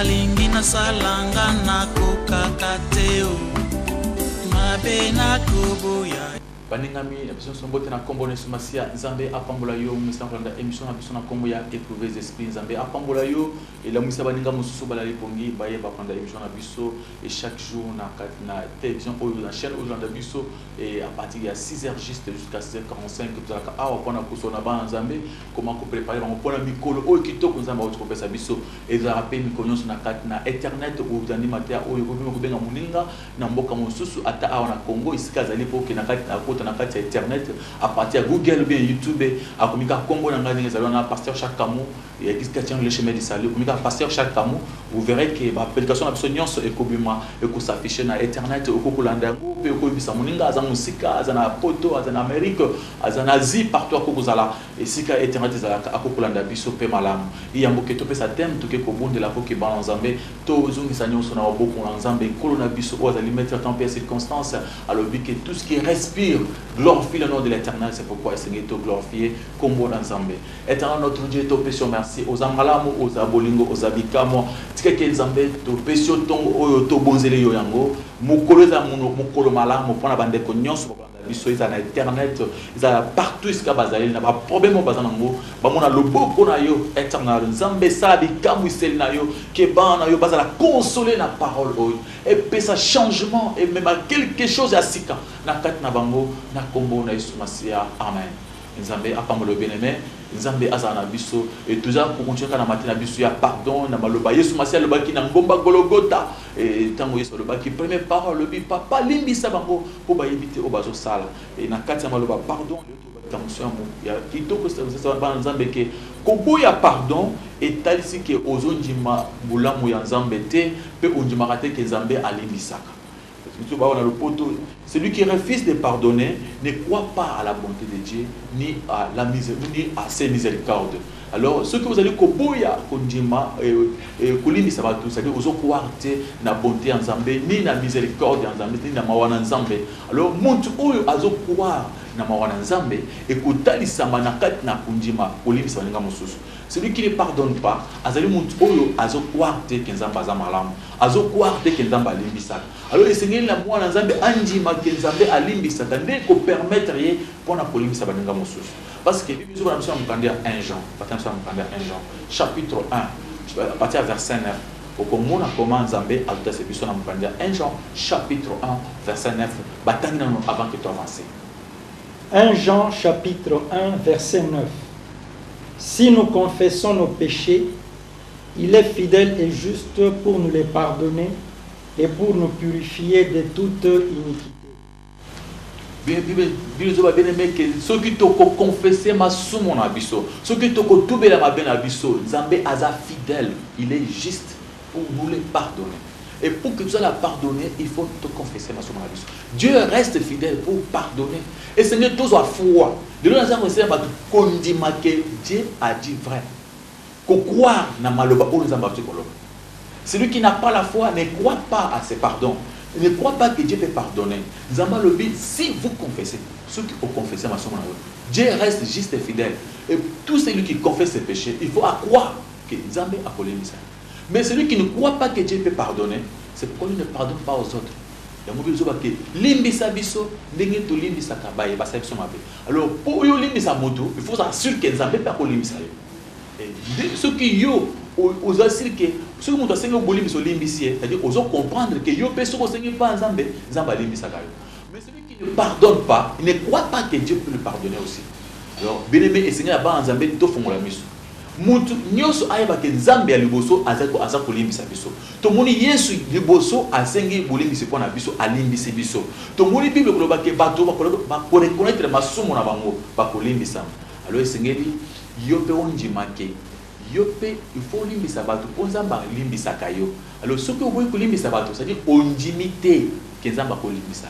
Lingi na salanga na kukakateo mabe na kubuya baningami emission sombote na kombo ne sumasia Nzambe apambola yo misa kolanda émission na biso na kombo ya éprouver les esprits Nzambe apambola yo et la misa baninga mususu bala lipongi baye ba prendre émission na biso et chaque jour na télévision ou na chaîne Ojanda biso et à partir de 6h juste jusqu'à 6h45 tout ça awa pona kusona ba Nzambe comment ko préparer ba pona mikolo o kitoko Nzambe o kopesa biso et za rappel mikonyoso na na internet ou zandi matia o ko benga muninga na mboka mususu ata awa na Congo isika zali poke na kati na kati ya internet à partir de Google ou bien YouTube à komika kombo na ngani ezalona pasteur chaque Camus et kisika le chemin du salut komika pasteur chaque Camus vous verrez que ba application na biso nyonso ekobima ekosafficher na internet okokolanda yango pe okobisa muninga aza musika aza na poto aza na Amérique aza na Asie partout akokozala esika internet ezalaka akokolanda biso pe malamu iyambo ke topesa thème toke kobondela ko ke ba Nzambe to zungisa nyonso na boko na Nzambe kolo na biso o azali mettre temps et circonstances alors que tout ce qui respire glorifie le nom de l'Éternel, c'est pourquoi Seigneur te glorifier comme bon Nzambe. Éternel notre Dieu, te pécho merci aux Angalamu, aux Abolingo, aux Abikamo, tike Nzambe, te pécho ton oyo to bonzele yo yango, mukolo za mukolo malamu pona bande ko nyonso biso ils na internet, ils a partout iska bazali na ba problème bazana ngo, ba mona loboko na yo Éternel Nzambe sa bikamu isel na yo, ke ba na yo bazala consoler na parole oyo, et puis ça changement et même quelque chose à sika na kat na bango na kombo na Yesu Masia amen. Nzambe apamolo bien-aimé Nzambe azana biso et toujours pour continuer na matina biso ya pardon na maloba Yesu Masia loba ki na ngomba Golgotha et tango Yesu loba ki première parole lobi papa limbisa bango po ba yebite o bazo sala et na kati ya maloba pardon attention ya kitoko ça ba Nzambe ke koboya pardon et talisi ke ozonjima bulamu ya Nzambe te pe onjima te ke Nzambe alimbisaka. Celui qui refuse de pardonner ne croit pas à la bonté de Dieu ni à la miséricorde ni à ses miséricordes. Alors ce que vous allez koboya kondima kolimi ça va tout ça dire ozo croire na bonté en Nzambe ni na miséricorde en Nzambe ni na mawana Nzambe. Alors muntu oyo azo croire na mawana Nzambe et kotalisa manakati na kondima kolimi ça nga mosusu. Celui qui ne pardonne pas, azali muntu oyo azo croire que Nzambe azamalamu, azo croire que Nzambe alimbisaka. Alors le Seigneur na mwana Nzambe andima que Nzambe alimbisaka ndé ko permettre ye pona kolimbisa banenga mosusu. Parce que Bible nous sommes en 1 Jean, chapitre 1, à partir du verset 9. Au Congo, comment Nzambe a ajouté ce dans 1 Jean, chapitre 1, verset 9. Avant que tu avances. 1 Jean, chapitre 1, verset 9. Si nous confessons nos péchés, il est fidèle et juste pour nous les pardonner et pour nous purifier de toute iniquité. Bible bien aimé que ceux qui te confessent ma soumo na biso, ceux qui te tubela ma ben na biso, Nzambe aza fidèle, il est juste pour nous les pardonner. Et pour que tu sois la pardonner, il faut te confesser ma soumo na biso. Dieu reste fidèle pour pardonner. Et Seigneur tous a foi. De nous avons essayé de condimer que Dieu a dit vrai. Qu'on croit na maloba ou nous avons dit koloba. Celui qui n'a pas la foi ne croit pas à ses pardons. Ne croit pas que Dieu peut pardonner. Nzamba lobi, si vous confessez, ceux qui ont confessé ma somme, Dieu reste juste et fidèle. Et tout celui qui confesse ses péchés, il faut croire que Nzambe a collé ça. Mais celui qui ne croit pas que Dieu peut pardonner, c'est pourquoi il ne pardonne pas aux autres. Il y a un moment où limbisa biso, ndenge to limbisa kabaye, basa biso mabe. Alors pour yo limbisa moto, il faut s'assurer que Nzambe peut pas limbisa yo. Et ceux qui yo aux assurer que ceux qui ont enseigné au bolim sur l'imbicier, c'est-à-dire aux autres comprendre que yo peut se enseigner pas Nzambe, Nzamba limbisa kayo. Mais celui qui ne pardonne pas, il ne croit pas que Dieu peut le pardonner aussi. Alors bien aimé et Seigneur ba Nzambe to fongola miso. Mutu nyoso ayeba ke Nzambe ya liboso aza kolimbisa biso. To moni Yesu liboso asengi bolimbisa pona biso alimbisa biso. To moni Bible koloba ke bato ba reconnaître masumo na bango ba kolimbisa. Alors Seigneur yo pe onjima ke yo pe il faut limbisa bato po Nzamba limbisa kayo. Alors ce que vous kolimbisa bato c'est-à-dire onjimité ke Nzamba kolimbisa.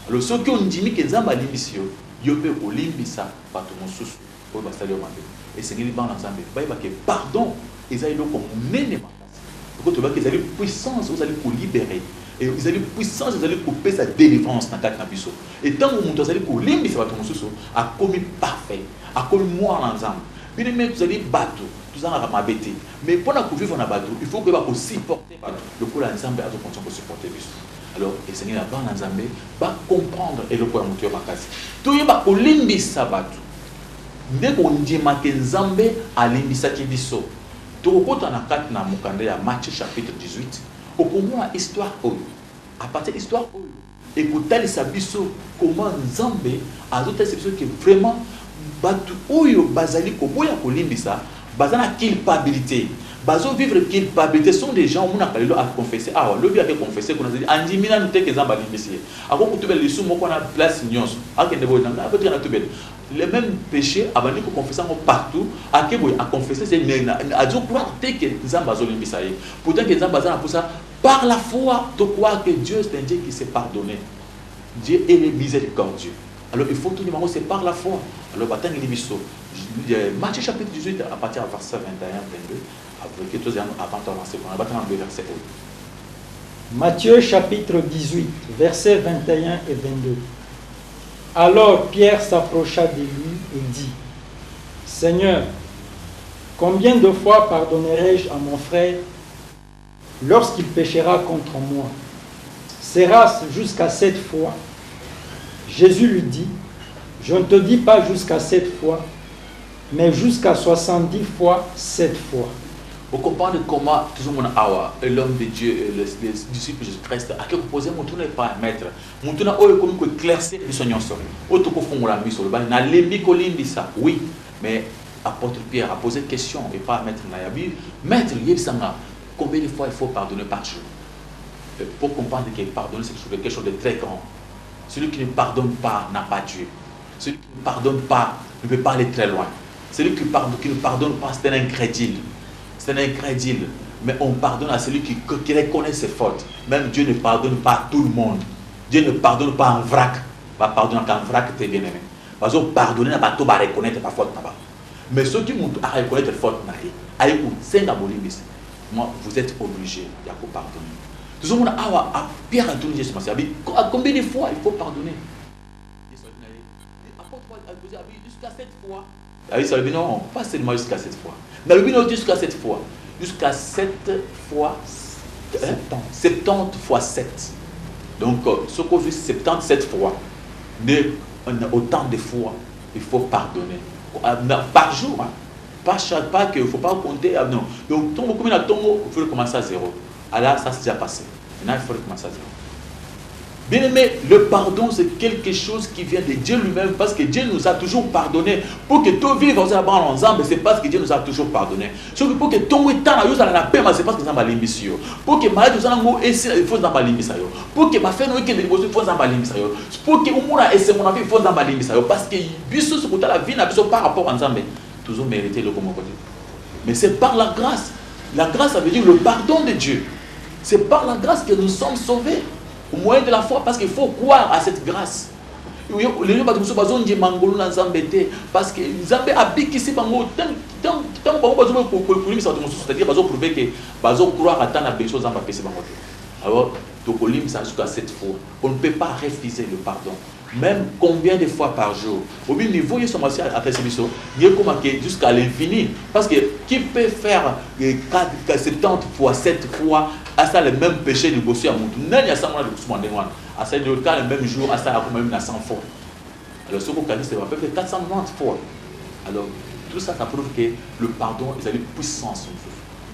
Alors ce que onjimi ke Nzamba limbisa yo pe kolimbisa bato mosusu. oyo basali yo mabe esengeli bana nzambe bayeba ke pardon ezali eloko monene makasi oko toyebaki ezali puissance ozali kolibere ezali puissance ezali kopesa délivrance na kati na biso etango moto azali kolimbisa bato mosusu akomi parfait akomi mwana na nzambe bino me tozali bato tozalaka mabe te mais mpona kovivre na bato il faut koyeba kosupporte bato lokola nzambe azokontinue kosupporte biso alors esengeli na bana nzambe bacomprendre eloko ya moto yo makasi toyeba kolimbisa bato nde kondimaka nzambe alimbisaki biso tokokota na kati na mokanda ya Matthieu chapitre 18 okomona histoire oyo à partir histoire oyo ekotalisa biso comment nzambe azotalisa biso ke vraiment bato oyo bazali koboya kolimbisa baza na culpabilité bazo vivre culpabilité sont des gens on a lelo à confesser ah lobi a confesser qu'on a dit andimina nute ke nzamba limbisi akoko tubel lisu moko na place nyonso akende boy na peut na tubel les mêmes péchés abandi ko confesser partout akeboy a confesser c'est a dit croire que nzamba zo limbisa ye pourtant que nzamba za na pour ça par la foi tu crois que Dieu c'est un Dieu qui s'est pardonné Dieu est miséricordieux alors il faut tout le monde c'est par la foi alors batang libiso Matthieu chapitre 18 à partir du verset 21 22 Matthieu chapitre 18, versets 21 et 22. Alors Pierre s'approcha de lui et dit, Seigneur, combien de fois pardonnerai-je à mon frère lorsqu'il péchera contre moi? Sera-ce jusqu'à 7 fois? Jésus lui dit, je ne te dis pas jusqu'à 7 fois, mais jusqu'à 70 fois 7 fois. Vous comprenez comment toujours mon awa l'homme de Dieu les disciples de Jésus-Christ a que poser mon tour n'est pas maître mon tour n'a pas comme que éclaircir les soignants sur auto ko fongola miso le ban na lembi ko limbisa oui mais apôtre Pierre a posé question et pas maître Nayabi maître yebisanga combien de fois il faut pardonner par jour pour comprendre que pardonner c'est quelque chose de très grand. Celui qui ne pardonne pas n'a pas Dieu. Celui qui ne pardonne pas ne peut pas aller très loin. Celui qui ne pardonne pas c'est un incrédule. C'est un incrédule, mais on pardonne à celui qui reconnaît ses fautes. Même Dieu ne pardonne pas à tout le monde. Dieu ne pardonne pas en vrac. Va pardonner qu'en vrac, t'es bien aimé. Parce que pardonner, pas tout va reconnaître ta faute. Mais ceux qui montent à reconnaître faute, moi, vous êtes obligé de pardonner. Tout le monde a Pierre a tout dit combien de fois il faut pardonner? Jusqu'à 7 fois. Ça veut dire non, pas seulement jusqu'à 7 fois. Mais le but jusqu'à 7 fois. Jusqu'à 7 fois 70 fois 7. Donc, ce qu'on veut, 77 fois. Autant de fois, il faut pardonner. Par jour. Hein. Pas chaque pas qu'il ne faut pas compter. Non. Donc, combien de temps il faut commencer à 0. Alors, ça c'est déjà passé. Maintenant, il faut recommencer à 0. Bien aimé, le pardon c'est quelque chose qui vient de Dieu lui-même parce que Dieu nous a toujours pardonné. Pour que tout vive ensemble, c'est parce que Dieu nous a toujours pardonné. Sauf que pour que tout le temps la paix, c'est parce que nous avons l'immission. Pour que malade nous avons essayé, il faut nous avoir l'immission. Pour que ma femme nous ait il faut nous avoir l'immission. Pour que nous ait essayé mon avis, il faut nous avoir l'immission. Parce que biso ce côté la vie n'a besoin par rapport à ensemble. Toujours mérité le comme côté. Mais c'est par la grâce. La grâce ça veut dire le pardon de Dieu. C'est par la grâce que nous sommes sauvés. Au moyen de la foi, parce qu'il faut croire à cette grâce. Les gens qui sont dit mangolo na zambete parce que Zambé a piqué ici bango tant c'est-à-dire bazo prouver que bazo croire à tant na besoin zamba pese bango. Alors tokolim ça jusqu'à 7 fois. On ne peut pas refuser le pardon. Même combien de fois par jour. Au niveau il sont aussi à Tessibiso, il est comme jusqu'à l'infini parce que qui peut faire 70 fois 7 fois à ça le même péché de bosser à mon tour. N'a ça moi de souvent à ça le cas le même jour à ça à même 100 fois. Alors ce qu'on dit c'est à peu près 490 fois. Alors tout ça ça prouve que le pardon est une puissance.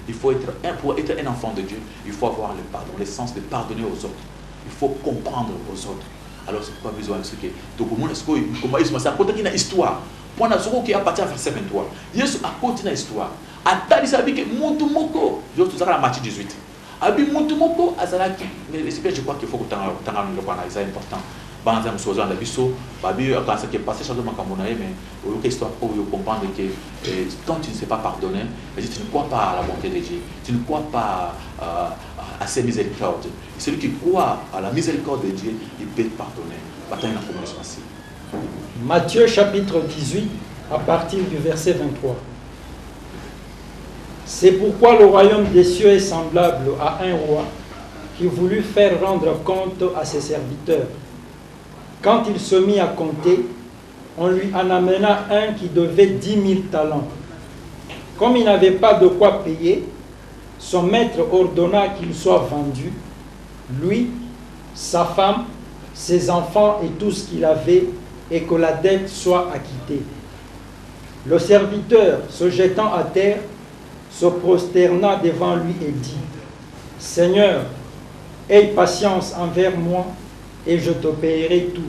Il faut pour être un enfant de Dieu, il faut avoir le pardon, le sens de pardonner aux autres. Il faut comprendre aux autres. Alors c'est pourquoi besoin de ce que donc comment est-ce que comment est-ce que ça côté une histoire pour na soko qui a partir verset 23 Yesu a côté une histoire atali sabi que muntu moko je tout ça la Matthieu 18 abi muntu moko azalaki mais je crois qu'il faut que tanga le bana c'est important banza musozo na biso babi quand ça qui est passé chose makambo na mais au histoire pour comprendre que quand tu ne sais pas pardonner tu ne crois pas à la bonté de Dieu tu ne crois pas à ses miséricordes. Et celui qui croit à la miséricorde de Dieu, il peut pardonner. Matthieu chapitre 18, à partir du verset 23. C'est pourquoi le royaume des cieux est semblable à un roi qui voulut faire rendre compte à ses serviteurs. Quand il se mit à compter, on lui en amena un qui devait 10 000 talents. Comme il n'avait pas de quoi payer, son maître ordonna qu'il soit vendu, lui, sa femme, ses enfants et tout ce qu'il avait, et que la dette soit acquittée. Le serviteur, se jetant à terre, se prosterna devant lui et dit, « Seigneur, aie patience envers moi, et je te payerai tout. »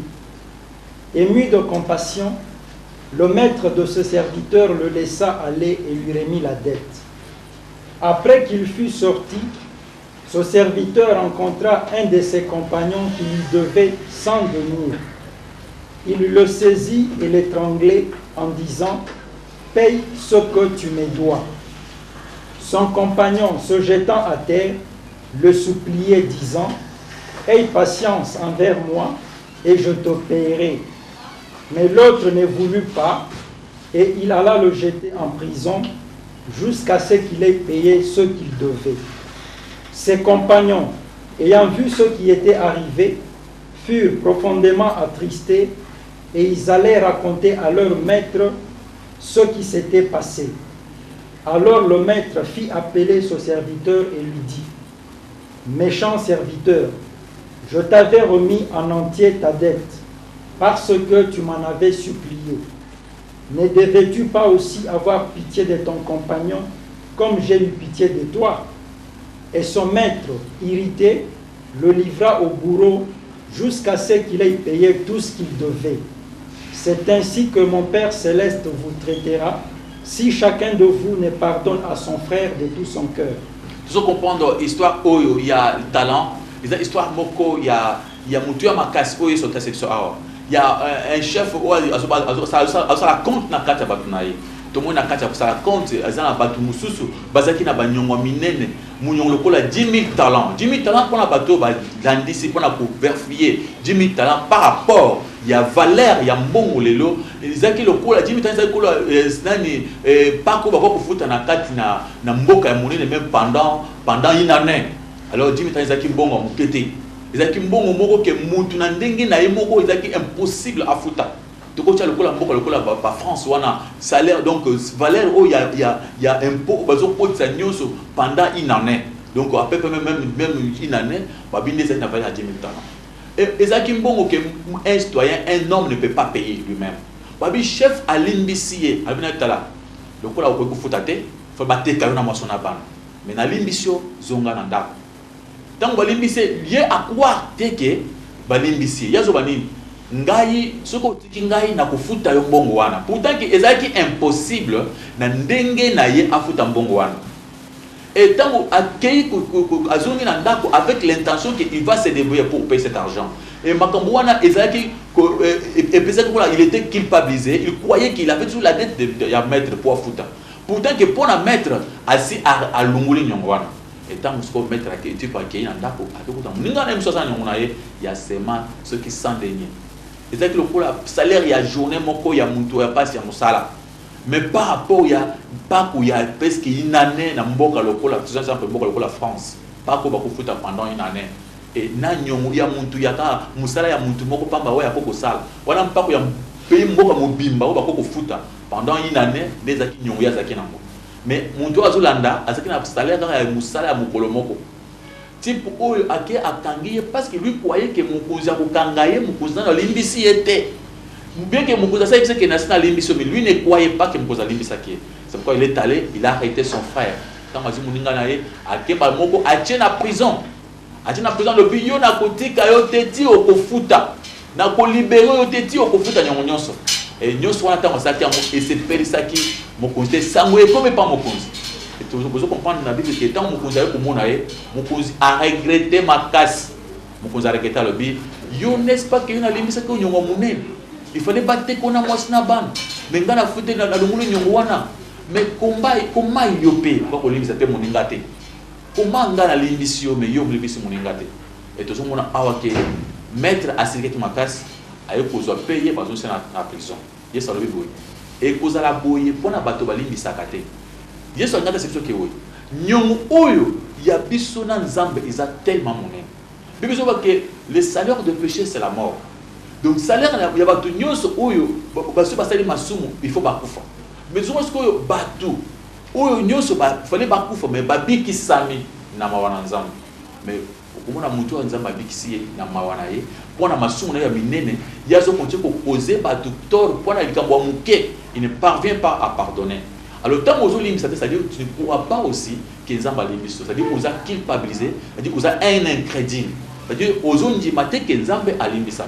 Ému de compassion, le maître de ce serviteur le laissa aller et lui remit la dette. Après qu'il fut sorti, ce serviteur rencontra un de ses compagnons qui lui devait 100 deniers. Il le saisit et l'étranglait en disant, « Paye ce que tu me dois. » Son compagnon, se jetant à terre, le suppliait, disant, « Aie patience envers moi, et je te payerai. » Mais l'autre ne voulut pas, et il alla le jeter en prison, jusqu'à ce qu'il ait payé ce qu'il devait. Ses compagnons, ayant vu ce qui était arrivé, furent profondément attristés, et ils allaient raconter à leur maître ce qui s'était passé. Alors le maître fit appeler ce serviteur et lui dit, « Méchant serviteur, je t'avais remis en entier ta dette, parce que tu m'en avais supplié. Ne devais-tu pas aussi avoir pitié de ton compagnon, comme j'ai eu pitié de toi ?» Et son maître, irrité, le livra au bourreau jusqu'à ce qu'il ait payé tout ce qu'il devait. C'est ainsi que mon Père céleste vous traitera, si chacun de vous ne pardonne à son frère de tout son cœur. Tu comprendre l'histoire où il y a le talent, l'histoire moko il y a mutu ma casse où il sont section il y a un chef où ça la compte na kata batunaye. Tout le monde a ça la compte azana batu mususu bazaki na banyongo minene munyongo lokola 10 000 talents. 10 000 talents pour la bateau ba landisi pour la vérifier 10 000 talents par rapport il y a valeur il y a mbongo lelo ezaki lokola 10 000 talents lokola nani pas ko ba ko futa na kati na mboka ya monene même pendant une année. Alors 10 000 talents ezaki mbongo mukete ezaki mbongo moko ke mutu na ndenge na ye moko ezaki impossible à futa. Donc, il y a la France, salaire, donc valeur, il y a impôt pendant une année. Donc, à peu près même une année, il y a 10 000 talents. Et ça qui est un citoyen, un homme ne peut pas payer lui-même. Le chef à l'imbissier, le coup là, il faut battre quand on a son aban. Mais dans l'imbissier, zonga nanda. Donc, l'imbissier, lié à quoi t'es l'imbissier? Il y a ngai soko tiki ngai na kufuta yo mbongo wana pourtant que ezaki impossible na ndenge na ye afuta mbongo wana et tant akei azongi na ndako avec l'intention qu'il va se débrouiller pour payer cet argent et makambo wana ezaki et peut-être que il était culpabilisé, il croyait qu'il avait toujours la dette de ya maître pour afuta pourtant que pour la maître assis à lunguli nyongo wana et tant que maître akei tu pas akei na ndako akuta ninga na msosa nyongo na ye ya sema ceux qui sont derniers. C'est-à-dire que le salaire, il y a journée, il y a mon passe, il y a mon salaire. Mais par rapport, il y a pas qu'il y a presque une année, dans la France, pas qu'on va foutre pendant une année. Et il y a mon salaire, il y a mon tour, il y a beaucoup de salaire. Voilà, pas qu'il y a pays mon bimba, il y a beaucoup de foot pendant une année, des acquis, il y a des acquis. Mais mon tour à Zolanda, il y a un salaire, il y a mon salaire, mon colomoko. Type oyo ake akangiye parce que lui croyait que mukuza kukangaye mukuza na limbisi était bien que mukuza ça c'est que national limbisi mais lui ne croyait pas que mukuza limbisa qui c'est pourquoi il est allé il a arrêté son frère quand mazi muninga naye ake ba moko atie na prison le biyo na kotika yo teti okofuta na ko libérer yo teti okofuta nyongo nyonso et nyonso wana tango ça et c'est perisaki mukuza sango et comme pas mukuza. Et vous comprenez dans la Bible que tant que a regretté ma casse, a regretté le Bible. N'est-ce pas qu'il y a une limite que nous avons. Il fallait battre qu'on a moissina ban. Mais quand on a foutu dans le monde, mais comment il y a payé pour que limite c'était mon ingate. Comment on a l'émission mais yo limite mon ingate. Et tout ça on a awaké mettre à sécurité ma casse, à eux pour payer parce que c'est la prison. Yes ça le Bible. et kozala boye pona bato balimbisaka te. Yesu angata c'est que oui. Nyongo oyo ya biso na nzambe eza tellement monene. Bible dit que le salaire de péché c'est la mort. Donc salaire ya bato nyonso oyo baso basali masumu il faut bakufa. Mais souvent ce que bato oyo nyonso ba fallait bakufa mais babiki sami na mawana nzambe. Mais okomona mutu wa nzambe abikisi na mawana ye pona masumu na ya minene yazo continue ko causer bato tort pona likambo ya muke, il ne parvient pas à pardonner. Alors, tant que c'est-à-dire tu ne pourras pas aussi que les gens c'est-à-dire que vous avez culpabilisé, c'est-à-dire que vous avez un incrédule. C'est-à-dire que vous avez dit que les gens ont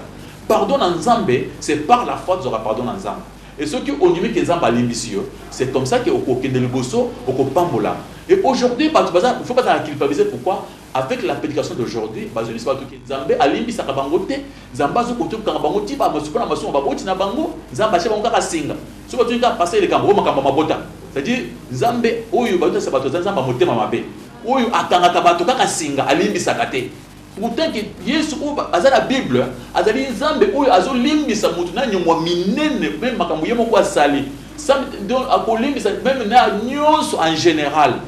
pardon en Zambé, c'est par la foi que vous aurez pardon en Zambé. Et ceux qui ont dit que les gens ont c'est comme ça que vous avez le bosso, vous avez pambola. Et aujourd'hui, il ne faut pas la culpabiliser. Pourquoi? Avec la prédication d'aujourd'hui, Zambé a limbisa kabangote, Zamba zo koto kabangoti ba masukona maso ba boti na bango, Zamba che bango ka singa. So ko tunga passer le kambo makamba mabota. C'est-à-dire Zambé oyo ba to sabato Zamba motema mabe. Oyo akangaka bato kaka singa alimbisa kate. Pourtant que Yesu azala Bible, azali Zambé oyo azo limbisa mutu na nyomwa minene même makambo yemo kwa sali. Donc akolimbisa même na nyonso en général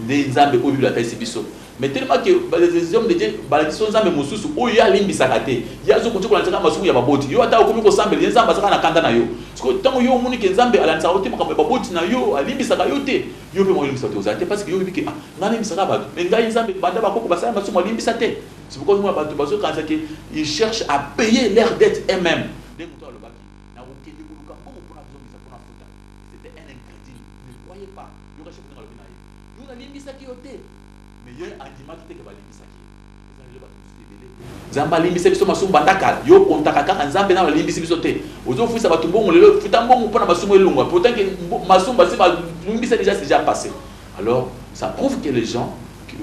des Zambé oyo la taille biso. Mais tellement que les hommes de Dieu, ils sont en Moussous, où il y a l'imbisakate, il y a ce qu'on dit qu'on a dit Maboti, il y a un peu de Sambe, les Zambas à Kandana. Parce que tant que you ont que Zambe à l'Ansaroté, comme Baboti na yo, à l'imbisakayote, you peux m'en limbisate parce que you dit que n'a l'imbisakabat. Mais les Zambes, Badaba Koko Bassa, Massuma limbisate. C'est pourquoi nous, Bazo, quand ils cherchent à payer leurs dettes eux-mêmes. C'était un incrédule. Ne croyez pas. Vous avez acheté vous avez limbisakiote. Mais il y a un animal qui est Zamba limbisa biso masumu bandaka yo kontakaka nzambe na limbisa biso te ozo fuisa bato mbongo lelo futa mbongo pona masumu elungwa pourtant que masumu basi ba limbisa déjà passé. Alors ça prouve que les gens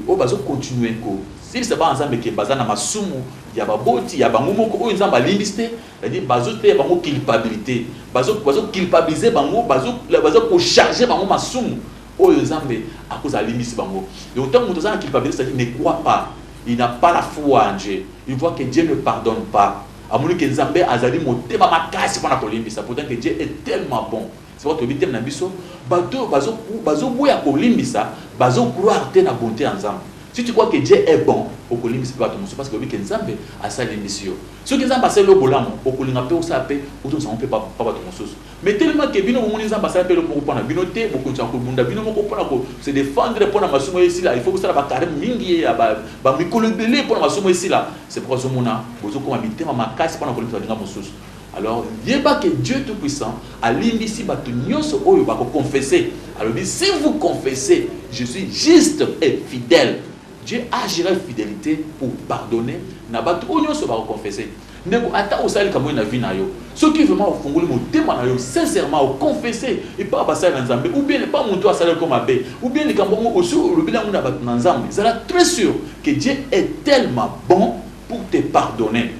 au bazo continuer ko si c'est pas nzambe ke bazana masumu ya baboti ya bango ko nzamba limbiste c'est-à-dire bazo te bango culpabilité bazo culpabiliser bango bazo ko charger bango masumu oyo nzambe à cause de limite bango. Donc tant que nous avons culpabilité, il ne croit pas, il n'a pas la foi en Dieu. Il voit que Dieu ne pardonne pas. À mon que nzambe azali motema makasi pour na limbisa. Pourtant que Dieu est tellement bon. C'est votre bitem na biso, bazo boya ko limbisa, bazo croire te na bonté en nzambe. Si tu crois que Dieu est bon, au limbisa pas ton parce que que nzambe a sa limbisio. Ce que nzambe a le bolamo, au kolinga pe o sa pe, ou tout ça on peut pas ton source. Mais tellement que bino moni nzamba sa pe le pour prendre bino te beaucoup de bunda bino moko pona ko se défendre pour na masumo ici là il faut que ça ba carême mingi ya ba mikolo belé pour na masumo ici là c'est pourquoi zo mona bozo ko mabité ma makasi pour na kolinga nga mosusu. Alors yeba que Dieu tout puissant a limbisi ba nyonso oyo ba ko confesser. Alors si vous confessez je suis juste et fidèle, Dieu agira fidélité pour pardonner na ba nyonso ba ko confesser. Nego ata osali kamo na vie na yo ceux qui vraiment au fongoli motema na yo sincèrement au confesser et pas passer na nzambe ou bien pas monto asala comme abbé ou bien les kambo aussi le bilan na bat na nzambe ça là très sûr que Dieu est tellement bon pour te pardonner.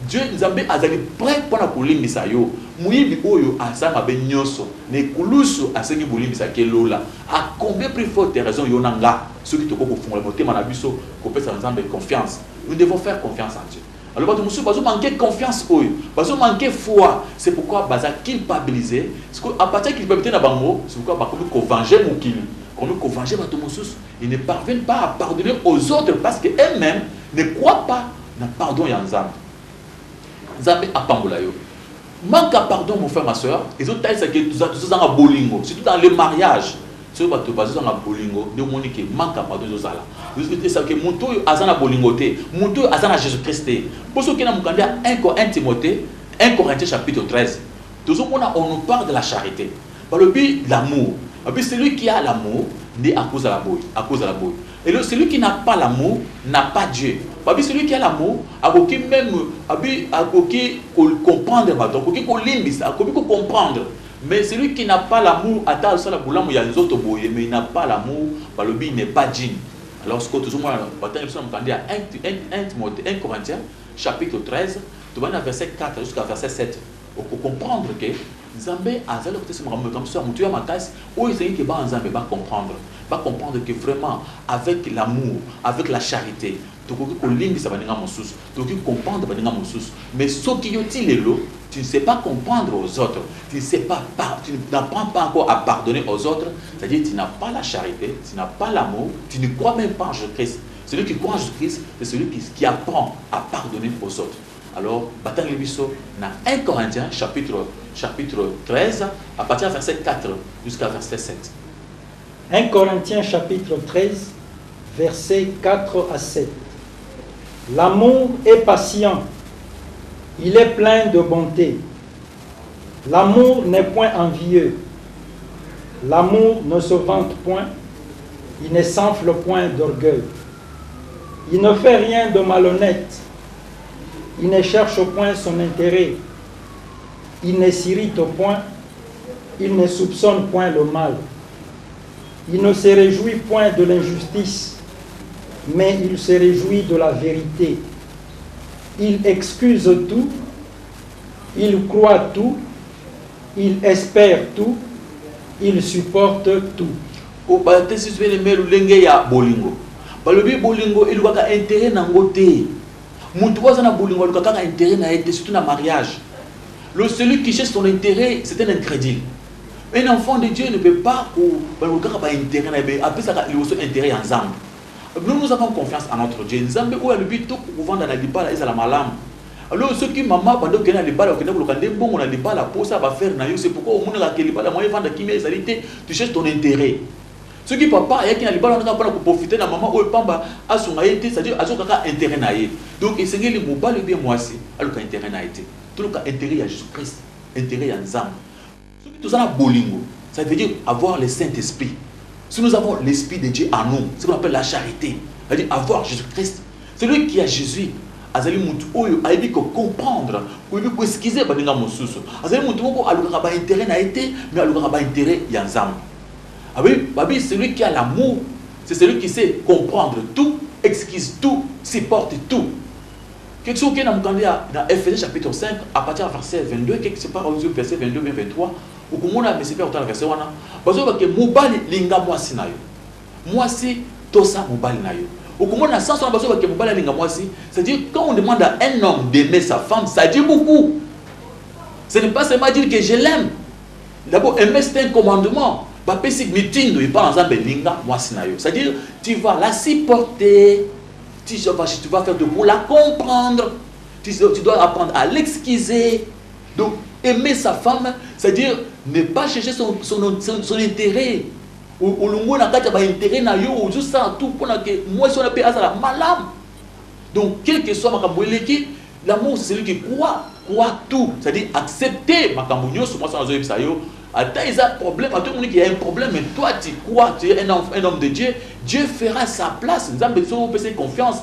Dieu nzambe azali prêt pour na kolimbisa yo muyibi oyo asanga be nyonso ne kulusu asengi bolimbisa kelola a combien plus forte raison yo nanga ceux qui te ko fongola motema na biso ko pesa nzambe confiance. Nous devons faire confiance en Dieu. Alors, vous manquez confiance, vous manquez foi. C'est pourquoi vous culpabiliser. À partir de culpabilité, c'est pourquoi vous venger mon kill. Comme vous venger votre moussous, ils ne parviennent pas à pardonner aux autres parce qu'eux-mêmes ne croient pas dans le pardon et en Zambé. Zambé a pambola yo. Manque à pardon, mon frère, ma soeur. Les autres tailles, c'est que tout ça dans le bolingo. Surtout dans le mariage. Si vous avez un bolingo, vous avez un manque à pardon. Vous avez que mon tour a un bolingo, mon tour a un Jésus-Christ. Pour ceux qui ont 1 Timothée, 1 Corinthiens chapitre 13, on nous parle de la charité. Par le but de l'amour. Celui qui a l'amour, né à cause de la bouille. Et celui qui n'a pas l'amour, n'a pas Dieu. Celui qui a l'amour, a même comprendre, comprendre. Mais celui qui n'a pas l'amour, il y a les autres boyés, mais il n'a pas l'amour, il n'est pas digne. Alors, ce que tout le monde a 1 Corinthiens, chapitre 13, tu vas dans verset 4 jusqu'à verset 7. Pour comprendre que Zambé a zéro côté comme ça, tu as ma casse, où il va comprendre que vraiment, avec l'amour, avec la charité, tokoki kolimbisa baninga mosusu tokoki comprendre baninga mosusu mais soki yo ti lelo tu ne sais pas comprendre aux autres, tu ne sais pas, tu n'apprends pas encore à pardonner aux autres, c'est-à-dire tu n'as pas la charité, tu n'as pas l'amour, tu ne crois même pas en Jésus-Christ. Celui qui croit en Jésus-Christ, c'est celui qui apprend à pardonner aux autres. Alors, Batang Lebiso, dans 1 Corinthiens, chapitre 13, à partir du verset 4 jusqu'à verset 7. 1 Corinthiens chapitre 13, versets 4 à 7. L'amour est patient, il est plein de bonté. L'amour n'est point envieux. L'amour ne se vante point, il ne s'enfle point d'orgueil. Il ne fait rien de malhonnête, il ne cherche point son intérêt, il ne s'irrite point, il ne soupçonne point le mal. Il ne se réjouit point de l'injustice, mais il se réjouit de la vérité. Il excuse tout, il croit tout, il espère tout, il supporte tout. O bate si le melu lenge ya bolingo. Balobi bolingo ilukaka intérêt nango te. Muntu wazana bolingo ilukaka intérêt na été surtout na mariage. Celui qui cherche son intérêt, c'est un incrédule. Un enfant de Dieu ne peut pas intérêt ensemble. Nous avons confiance en notre Dieu. Nzambe ou le but pour vendre la libala et la malam. Alors ceux qui maman pendant que la libala ou que nous le bon la libala pour ça va faire c'est pourquoi au monde la libala moyen vendre qui met tu cherches ton intérêt. Ceux qui papa et qui la libala on a pas pour profiter na maman ou pamba a son été c'est-à-dire a son intérêt naïe. Donc et c'est le mobile bien moi aussi alors intérêt naïe. Tout le cas intérêt à Jésus-Christ, intérêt à Nzambe. Tout ça, bolingo, ça veut dire avoir le Saint-Esprit. Si nous avons l'Esprit de Dieu en nous, c'est ce qu'on appelle la charité. C'est-à-dire avoir Jésus-Christ. Celui qui a Jésus, azali mutu oyo aibi ko comprendre, ko aibi ko excuser baninga mosusu. Azali mutu moko aluka ba intérêt na été, mais aluka ba intérêt ya Nzambe. Ah oui, babi celui qui a l'amour, c'est celui qui sait comprendre tout, excuse tout, supporte tout. Quelque chose qui est dans Ephésiens chapitre 5, à partir du verset 22, quelque chose part au verset 22 et 23, où on a mis au verset 1, parce que mobali linga mwasi na yo. Mwasi tosa mobali na yo. Au comment on a sens parce que mobali linga mwasi, c'est-à-dire quand on demande à un homme d'aimer sa femme, ça dit beaucoup. Ce n'est pas seulement dire que je l'aime. D'abord aimer c'est un commandement. Ba pesi meeting il parle ensemble linga mwasi na yo. C'est-à-dire tu vas la supporter. Tu vas faire de pour la comprendre. Tu dois apprendre à l'excuser. Donc, aimer sa femme, c'est-à-dire ne pas chercher son intérêt. Ou le monde n'a pas intérêt, ou juste ça, tout pour que moi, si on a payé à la malam. Donc, quel que soit ma cambouileki, l'amour, c'est celui qui croit tout. C'est-à-dire accepter ma cambouignon, sur moi, ça n'a pas il y a un problème, à tout le monde qui a un problème, mais toi tu crois, tu es un homme de Dieu, Dieu fera sa place. Nous avons besoin de confiance.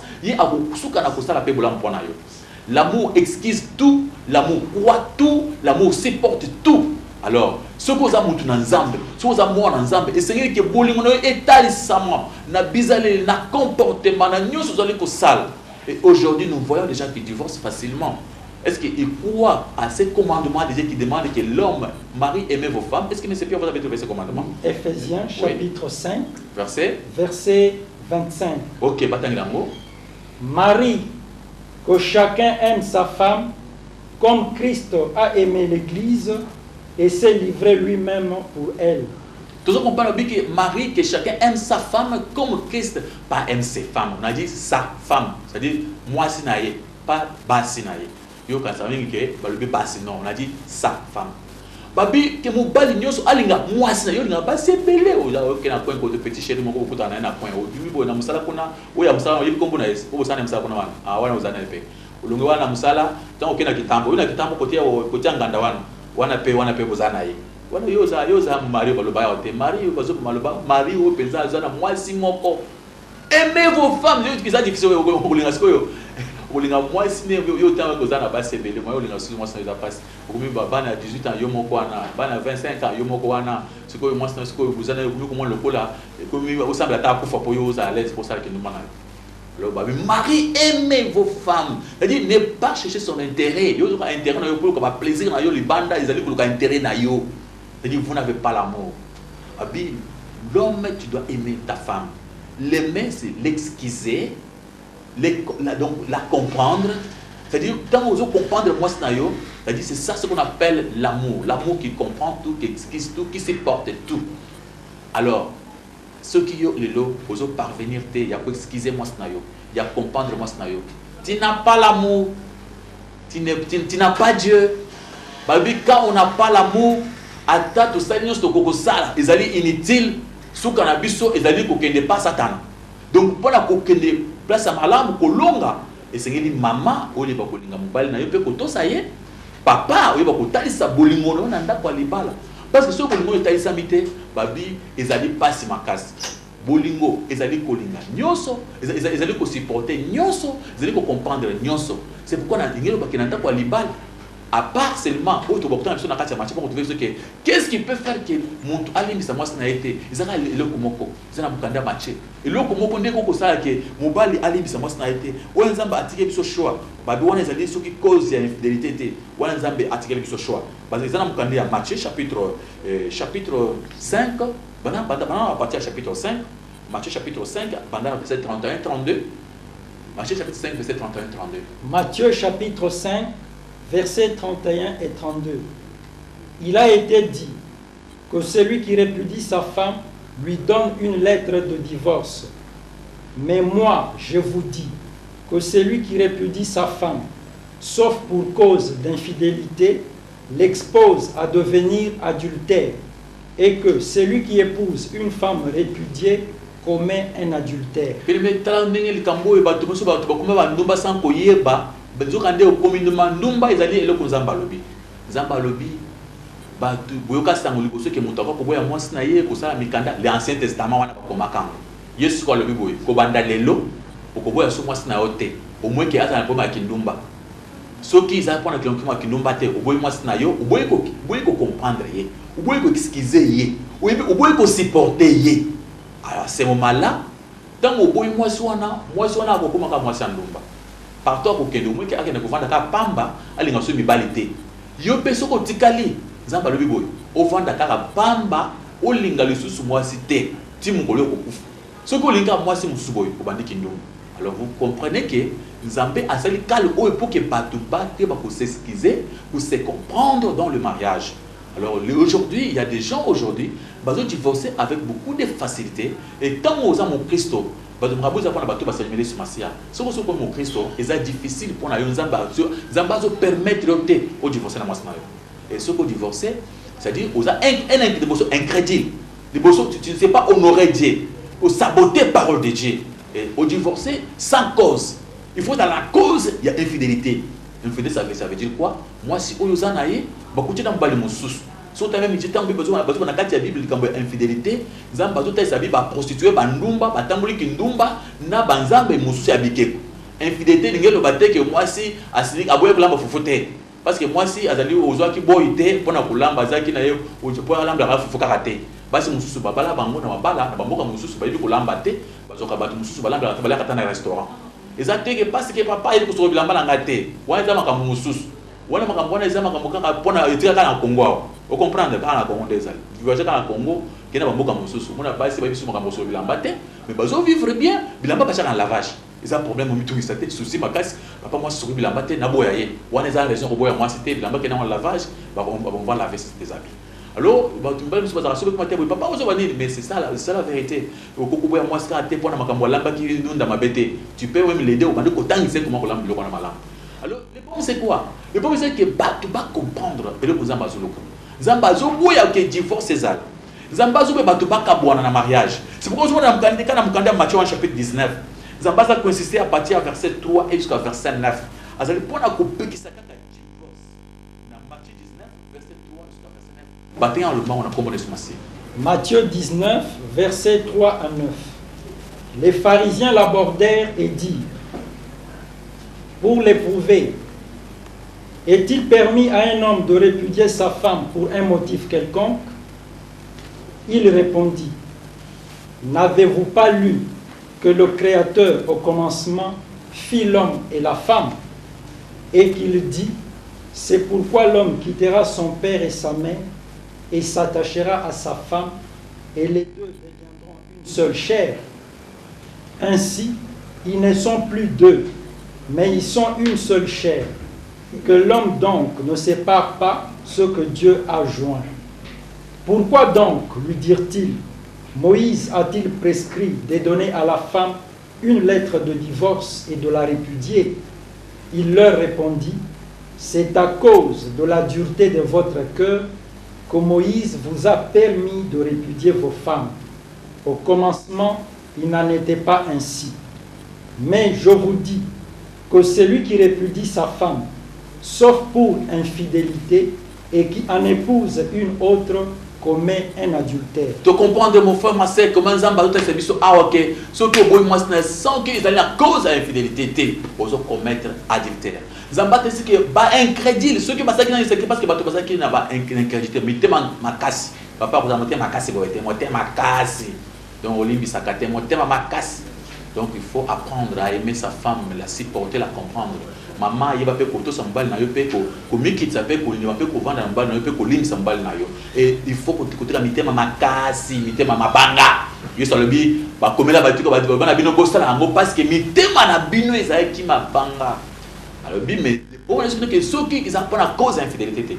L'amour excuse tout, l'amour croit tout, l'amour supporte tout. Alors, ce que vous avez dans l'ensemble, ce que vous avez dans l'ensemble, et c'est que vous avez étalement, na bizarre, na comportement, na nous sommes sale. Et aujourd'hui, nous voyons des gens qui divorcent facilement. Est-ce qu'ils croient à ces commandements qui demandent que l'homme, mari, aimez vos femmes? Est-ce que M. Pierre, vous avez trouvé ces commandements? Ephésiens chapitre 5, verset 25. Ok, bataille d'amour. Marie, que chacun aime sa femme comme Christ a aimé l'Église et s'est livré lui-même pour elle. Tout ce qu'on parle que Marie, que chacun aime sa femme comme Christ, pas aime ses femmes. On a dit sa femme, c'est-à-dire moi sinaye, pas bas sinaye. Yo quand ça vient que balubi basi non, on a dit sa femme. Babi que mon bali nyoso alinga moi sinaye yo linga basi belé o ja ok na coin côté petit chéri moko futa na coin o du bo na musala kuna o ya musala yibi kombo na yes o sana musala kuna wana wana uzana pe ulungu wana musala tango kena kitambo una kitambo kotia nganda wana pe bozana yi wana yoza Marie baloba ya te Marie bazo maloba Marie o penza zana mwasi moko aimez vos femmes yo kiza difficile o linga sikoyo o linga mwasi ne yo tango kozana basi bele moi o linga sikoyo mwasi na passe o komi bana 18 ans yo moko wana bana 25 ans yo moko wana sikoyo mwasi na sikoyo bozana yo komi comment le kola komi o semble ta kufa po yo za à l'aise pour ça que nous mana. Alors, Marie, aimez vos femmes. C'est-à-dire, ne pas chercher son intérêt. Vous avez un intérêt, vous avez plaisir, vous avez un intérêt. C'est-à-dire, vous n'avez pas l'amour. L'homme, tu dois aimer ta femme. L'aimer, c'est l'excuser. donc la comprendre, c'est-à-dire, quand vous comprendre moi, c'est-à-dire, c'est ça ce qu'on appelle l'amour. L'amour qui comprend tout, qui exquise tout, qui supporte tout. Alors, ceux qui ont les lots, vous parvenir, il y a exquiser moi, il y a comprendre moi, tu n'as pas l'amour, tu n'as pas Dieu. Quand on n'a pas l'amour, à tout ça, ils allaient inutiles, sous cannabis, ils allaient ne pas Satan. Donc, pour la kokende, place à malam, kolonga, et c'est une maman, ou les bakolinga mobile, na yope koto ça y est, papa, ou les bakotali sa bolingono, nanda kwa libala. Parce que ce bolingo est talisa mité, babi, ils allaient passer ma casse. Bolingo, ils allaient kolinga, nyoso, ils allaient ko supporter, nyoso, ils allaient ko comprendre, nyoso. C'est pourquoi on a dit que nanda kwa libala. À part seulement, qu'est-ce qui peut faire que mon alimi sa moi n'a été, ils ont le komoko, ils ont bukanda matché. Et le komoko ndeko ko ça que mobali alimi sa moi n'a été. Ou nzamba atike biso choix. Babi wana ezali ce qui cause ya infidélité té. Wana nzambe atike biso choix. Parce que ils ont bukanda ya matché chapitre 5, bana à partir du chapitre 5, Matthieu chapitre 5, pendant verset 31 32. Matthieu chapitre 5 verset 31 32. Matthieu chapitre 5 versets 31 et 32. Il a été dit que celui qui répudie sa femme lui donne une lettre de divorce. Mais moi, je vous dis que celui qui répudie sa femme, sauf pour cause d'infidélité, l'expose à devenir adultère, et que celui qui épouse une femme répudiée commet un adultère. Bezokande au communement ndumba ezali eloko nzamba lobi nzamba lobi ba boyoka sango liboso ke mutaka ko boya mwasi na ye ko sala mikanda l'ancien testament wana ko makango yesu ko lobi boye ko banda lelo ko boya so mwasi na yote au moins ke ata na poma kindumba soki za pona kilomkima kindumba te oboyi mwasi na yo oboyi ko comprendre ye oboyi ko excuser ye oboyi ko supporter ye. Alors ce moment là tant oboyi mwasi wana ko koma ka mwasi ndumba partout ko kendo mo ke akena ko vanda ka pamba alinga so mibali te yo pe soko tikali nzamba lobi boyo o vanda ka pamba o linga lisusu mwasi te ti mongolo ko kufa soko linga mwasi mususu boyo ko bandiki ndongo. Alors vous comprenez que nzambe asali kale o pour que batu ba te ba ko s'excuser pour se comprendre dans le mariage. Alors aujourd'hui il y a des gens aujourd'hui bazo divorcer avec beaucoup de facilité et tant aux amo Christo bazo mrabuza pona bato ba salimele sur masia soko soko mo Christo est difficile pour na yo nzamba zo permettre yote au divorcer na mwasi na yo. Et soko divorcer c'est-à-dire aux un incrédule tu ne sais pas honorer Dieu ou saboter parole de Dieu. Et au divorcer sans cause, il faut dans la cause il y a infidélité. Infidélité ça veut dire quoi? Moi si oyozana ye bakuti na mbali mususu so ta même temps besoin na kati ya Bible kambo infidélité nzamba zo ta sabi ba prostituer ba ndumba ba tambuli ki ndumba na banzambe mususu ya bikeko. Infidélité ngelo bateke moi si asili aboye kulamba fufuté parce que moi si azali ozwa ki boyité pona kulamba zaki na ye opo alamba ka fufuka raté basi mususu babala bango na babala na bamboka mususu ba yibi kulamba te bazoka batu mususu balamba balaka tana restaurant ezateke parce que papa il ko so bilamba na ngate wana za makambo mususu wana makambo wana za makambo kaka pona etika kana Congo o comprendre kana Congo desal vivaje kana Congo kena bamboka mususu mona basi ba biso makambo so bilamba te mais bazo vivre bien bilamba ba chaka lavage ils ont problème au mitou isate souci makasi papa moi so bilamba te na boya ye wana za raison ko boya moi c'était bilamba kena en lavage ba on va laver ses habits. Alors, papa, mais c'est ça la vérité. Tu peux même l'aider au il sait comment on le malin. Alors, le problème c'est quoi? Le problème c'est que tu vas comprendre. Et le Zambazo, Zambazo, où il y a un divorce, c'est ça. Zambazo, tu vas dans le mariage. C'est pourquoi on a un Matthieu en chapitre 19. Zambazo a consisté à partir du verset 3 et jusqu'à verset 9. Alors, pour la coupe qui s'accorde. Matthieu 19, versets 3 à 9. Les pharisiens l'abordèrent et dirent, pour l'éprouver, est-il permis à un homme de répudier sa femme pour un motif quelconque? Il répondit, n'avez-vous pas lu que le Créateur au commencement fit l'homme et la femme, et qu'il dit, c'est pourquoi l'homme quittera son père et sa mère et s'attachera à sa femme, et les deux deviendront une seule chair. Ainsi, Ils ne sont plus deux, mais ils sont une seule chair. Que l'homme donc ne sépare pas ce que Dieu a joint. Pourquoi donc, lui dirent-ils, Moïse a-t-il prescrit de donner à la femme une lettre de divorce et de la répudier? Il leur répondit, c'est à cause de la dureté de votre cœur que Moïse vous a permis de répudier vos femmes. Au commencement, il n'en était pas ainsi. Mais je vous dis que celui qui répudie sa femme, sauf pour infidélité, et qui en épouse une autre, commet un adultère. Tu comprends mon frère, ma soeur, comment Zamba tout est biso ah ok, ce que boy moi sans qu'ils allaient à cause de l'infidélité, ils vont commettre adultère. Zamba te dit que ba incrédule, ceux qui passent qui dans c'est parce que ba to passent qui n'a pas incrédulité, mais te ma casse. Papa vous a monté ma casse, vous êtes monté ma casse. Donc Olimbi sakate monté ma casse. Donc il faut apprendre à aimer sa femme, la supporter, la comprendre. Maman, il va faire que tout s'emballe na yo pe ko miki tsape ko ni va faire ko vendre mbal na yo pe ko lim s'emballe na yo. Et il faut que tu côté la mitema makasi, mitema mabanga. Yo ça le bi ba komela ba tuko ba na bino ko sala ngo parce que mitema na bino ezali ki mabanga. Alors bi mais pour on explique que ceux qui ils apprennent à cause d'infidélité.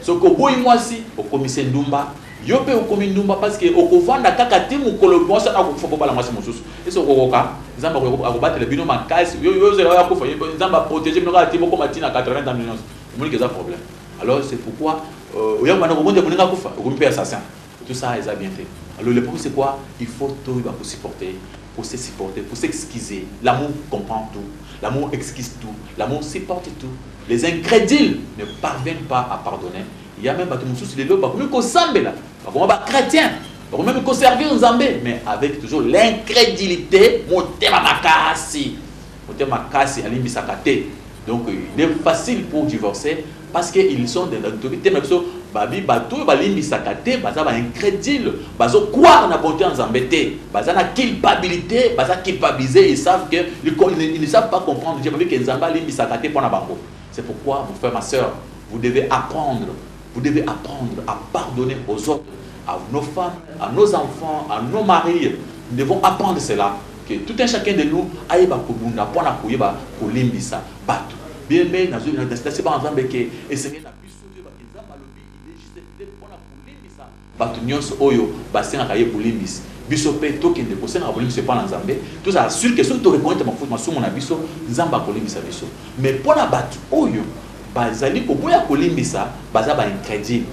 Ce que boy moi si au commissaire Ndumba yo pe okomi ndumba parce que okovanda kaka te mukolo bonso akufo bala mwasi mususu eso kokoka nzamba akobata le bino makasi yo zela ya kufa nzamba protéger bino kaka te boko matina 80 ans millions moni que ça problème. Alors c'est pourquoi oya bana ko bonde boninga kufa okomi pe assassin. Tout ça est bien fait. Alors le problème c'est quoi? Il faut tout pour supporter, pour se supporter, pour s'excuser. L'amour comprend tout, l'amour excuse tout, l'amour supporte tout. Les incrédules ne parviennent pas à pardonner. Il y a même des gens qui sont là, des chrétiens, même conserver un zambé, mais avec toujours l'incrédulité, donc il est facile pour divorcer parce qu'ils sont dans l'autorité, mais babi bato balimbi sakate baza ba incrédule bazo croire na bonté en zambé baza na culpabilité baza culpabiliser, ils savent que ils ne savent pas comprendre Dieu parce que nzamba limbi sakate pour na bango. C'est pourquoi mon frère ma sœur, vous devez apprendre à pardonner aux autres, à nos femmes, à nos enfants, à nos maris. Nous devons apprendre cela, que tout un chacun de nous aille ba kobunda pona koyeba kolimbisa bato. Bien mais na c'est pas ensemble que essayer na biso ba ezamba lobi il est juste pona kolimbisa bato nyonso oyo basenga kaye kolimbisa biso pe tokende kosenga kolimbisa pa na nzambe tout ça sûr que so to reconnaître ma sumo na biso nzamba kolimbisa biso mais pona bato oyo bazali koboya kolimbisa baza ba incrédule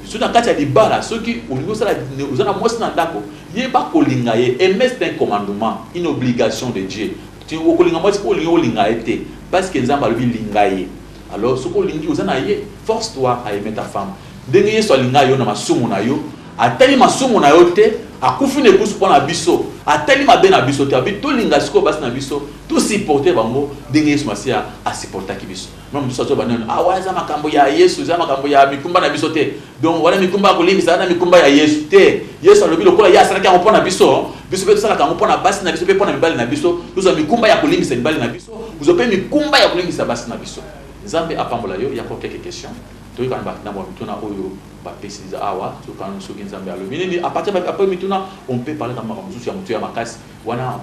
sur na kati ya libala soki olingo sala ozana mwasi na ndako yeba kolinga ye aimer c'est un commandement, une obligation de Dieu. Tu okolinga mwasi ko olingo olinga ete parce que nzamba lobi linga ye. Alors soko olingi ozana ye force-toi à aimer ta femme. Ndenge yeso linga yo na masumu na yo atali masumu na yo te akufi ne kusu pona biso atali mabe na biso te abi to linga siko basi na biso to supporter bango ndenge yesu masia a supporter ki biso même biso to banana ah wa za makambo ya yesu za makambo ya mikumba na biso te donc wala mikumba ko limisa na mikumba ya yesu te yesu alobi lokola ya sala ka mpona biso biso pe sala ka mpona basi na biso pe pona mibali na biso tuzo mikumba ya kolimisa mibali na biso uzo pe mikumba ya kolimisa basi na biso nzambe apambola yo ya ko quelques questions to yi kan ba na mo tuna oyo ba pesiza awa to kan so nzambe alo minini à partir après mituna on peut parler dans ma mususu ya mutu ya makasi wana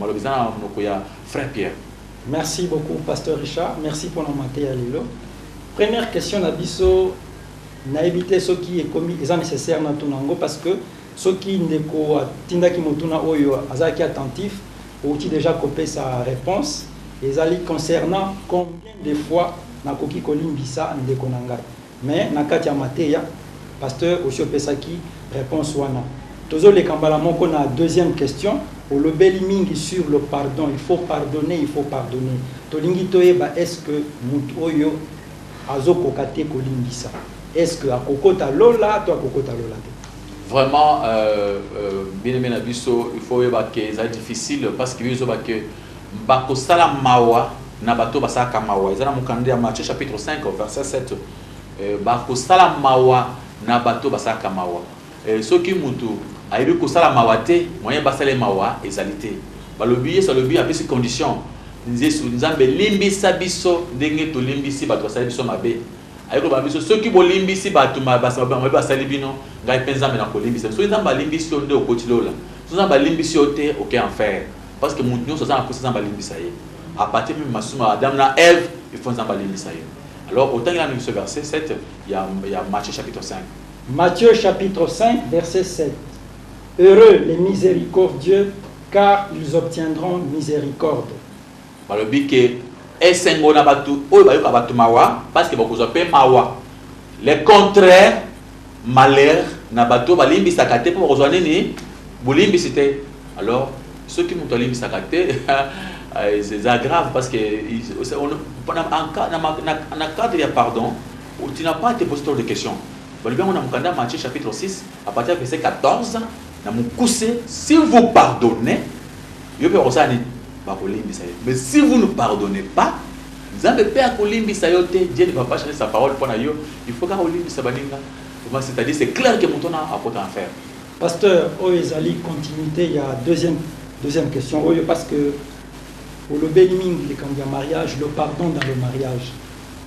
malobizana noko ya frère Pierre. Merci beaucoup pasteur Richard, merci pour la maté à lelo. Première question na biso na éviter ce qui est commis est nécessaire na tunango parce que ce qui ndeko tinda ki mutuna oyo azaki attentif outil déjà copé sa réponse et ali concernant combien de fois na koki kolimbisa ndeko nanga mais na kati ya mateya pasteur aussi opesaki réponse wana tozo le kambala moko na deuxième question au lobeli mingi sur le pardon il faut pardonner tolingi toyeba est-ce que mutu oyo azoko kate kolimbisa est-ce que akokota lola to akokota lola te vraiment bien aimé na biso il faut yeba que c'est difficile parce que biso ba que bako sala mawa na bato basaka mawa ezana mukande ya Matthieu chapitre 5 verset 7 bako sala mawa na bato basaka mawa soki mutu ayebi ko sala mawa te moyen basale mawa ezalité balobi yeso lobi a ces conditions nzesu nzambe limbisa biso ndenge to limbisi bato basala biso mabe ayeko ba biso soki bo limbisi bato basali bino ngai penza me na ko limbisa so nzamba limbisi onde okoti lola so nzamba limbisi ote oke enfer parce que mon ça a poussé dans balimbisa à partir de masuma Adam na Ève ils font dans balimbisa. Alors autant il y a ce verset 7, il y a Matthieu chapitre 5. Matthieu chapitre 5 verset 7. Heureux les miséricordieux car ils obtiendront miséricorde. Balobi que esengo na batu oyo bayoka batu mawa parce que bakozwa pe mawa. Le contraire malheur na bato balimbisaka te po bakozwa nini bolimbisi te. Alors ceux qui m'ont limbisaka te c'est grave parce que en cadre de pardon tu n'as pas été posé de questions. Balobi on a mukanda Matthieu chapitre 6 à partir du verset 14 na mukuse si vous pardonnez yo pe osani ba kolimbisa. Mais si vous ne pardonnez pas Nzambe pe akolimbisa yo te, Dieu ne va pas changer sa parole pour yo. Il faut qu'on limbisa baninga. C'est-à-dire c'est clair que mon ton a apporté en faire. Pasteur, Oezali continuité, il y a deuxième question parce que pour le béniming le mariage, le pardon dans le mariage.